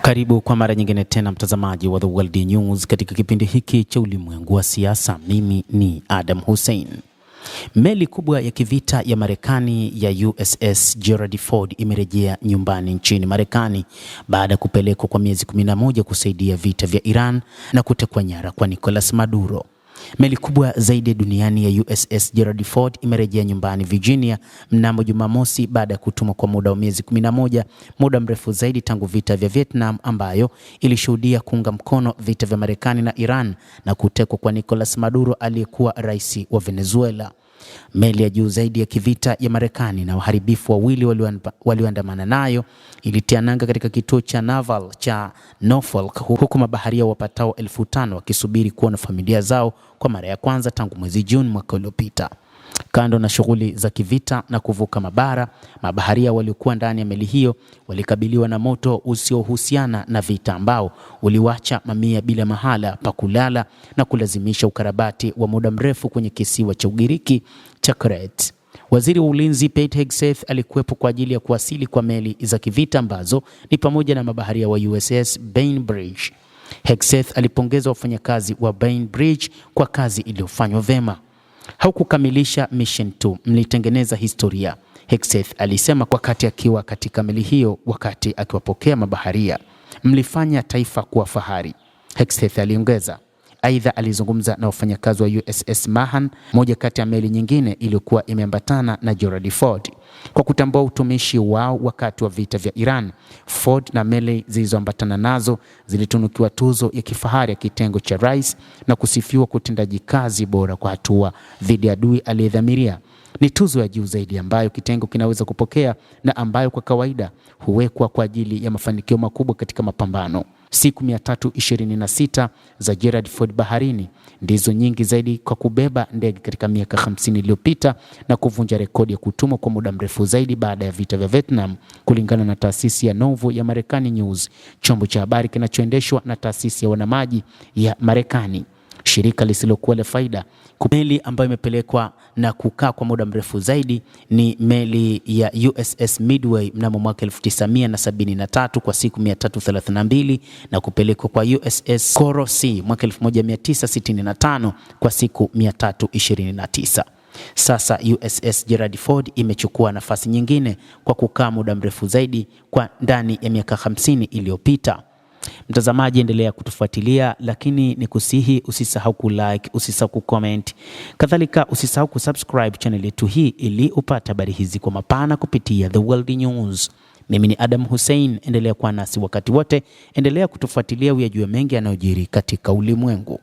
Karibu kwa mara nyingine tena mtazamaji wa The World News katika kipindi hiki cha ulimwengu wa siasa. Mimi ni Adam Hussein. Meli kubwa ya kivita ya Marekani ya USS Gerald Ford imerejea nyumbani nchini Marekani baada ya kupelekwa kwa miezi 11 kusaidia vita vya Iran na kutekwa nyara kwa Nicolas Maduro. Meli kubwa zaidi duniani ya USS Gerald Ford imerejea nyumbani Virginia mnamo Jumamosi baada ya kutumwa kwa muda wa miezi 11, muda mrefu zaidi tangu vita vya Vietnam, ambayo ilishuhudia kuunga mkono vita vya Marekani na Iran na kutekwa kwa Nicolas Maduro aliyekuwa rais wa Venezuela. Meli ya juu zaidi ya kivita ya Marekani na waharibifu wawili walioandamana nayo ilitia nanga katika kituo cha naval cha Norfolk, huku mabaharia wapatao 5,000 wakisubiri kuona familia zao kwa mara ya kwanza tangu mwezi Juni mwaka uliopita. Kando na shughuli za kivita na kuvuka mabara, mabaharia waliokuwa ndani ya meli hiyo walikabiliwa na moto usiohusiana na vita ambao uliwacha mamia bila mahala pa kulala na kulazimisha ukarabati wa muda mrefu kwenye kisiwa cha Ugiriki cha Crete. Waziri wa Ulinzi Pete Hegseth alikuwepo kwa ajili ya kuwasili kwa meli za kivita ambazo ni pamoja na mabaharia wa USS Bainbridge. Hegseth alipongeza wafanyakazi wa Bainbridge kwa kazi iliyofanywa vema. Haukukamilisha mission tu, mlitengeneza historia, Hegseth alisema wakati akiwa katika meli hiyo. Wakati akiwapokea mabaharia, mlifanya taifa kuwa fahari, Hegseth aliongeza. Aidha, alizungumza na wafanyakazi wa USS Mahan, moja kati ya meli nyingine iliyokuwa imeambatana na Gerald Ford, kwa kutambua utumishi wao wakati wa vita vya Iran. Ford na meli zilizoambatana nazo zilitunukiwa tuzo ya kifahari ya kitengo cha rais na kusifiwa kwa utendaji kazi bora kwa hatua dhidi ya adui aliyedhamiria. Ni tuzo ya juu zaidi ambayo kitengo kinaweza kupokea na ambayo kwa kawaida huwekwa kwa ajili ya mafanikio makubwa katika mapambano. Siku 326 za Gerald Ford baharini ndizo nyingi zaidi kwa kubeba ndege katika miaka 50 iliyopita na kuvunja rekodi ya kutumwa kwa muda mrefu zaidi baada ya vita vya Vietnam, kulingana na taasisi ya Novo ya Marekani News, chombo cha habari kinachoendeshwa na taasisi ya wanamaji ya Marekani, shirika lisilokuwa la faida. Meli ambayo imepelekwa na kukaa kwa muda mrefu zaidi ni meli ya USS Midway mnamo mwaka 1973 kwa siku 332 na kupelekwa kwa USS Coral Sea mwaka 1965 kwa siku 329. Sasa USS Gerald Ford imechukua nafasi nyingine kwa kukaa muda mrefu zaidi kwa ndani ya miaka 50 iliyopita. Mtazamaji, endelea kutufuatilia, lakini nikusihi usisahau kulike, usisahau kucomment, kadhalika usisahau kusubscribe channel yetu hii ili upate habari hizi kwa mapana kupitia The World News. Mimi ni Adam Hussein, endelea kuwa nasi wakati wote, endelea kutufuatilia uyajue mengi yanayojiri katika ulimwengu.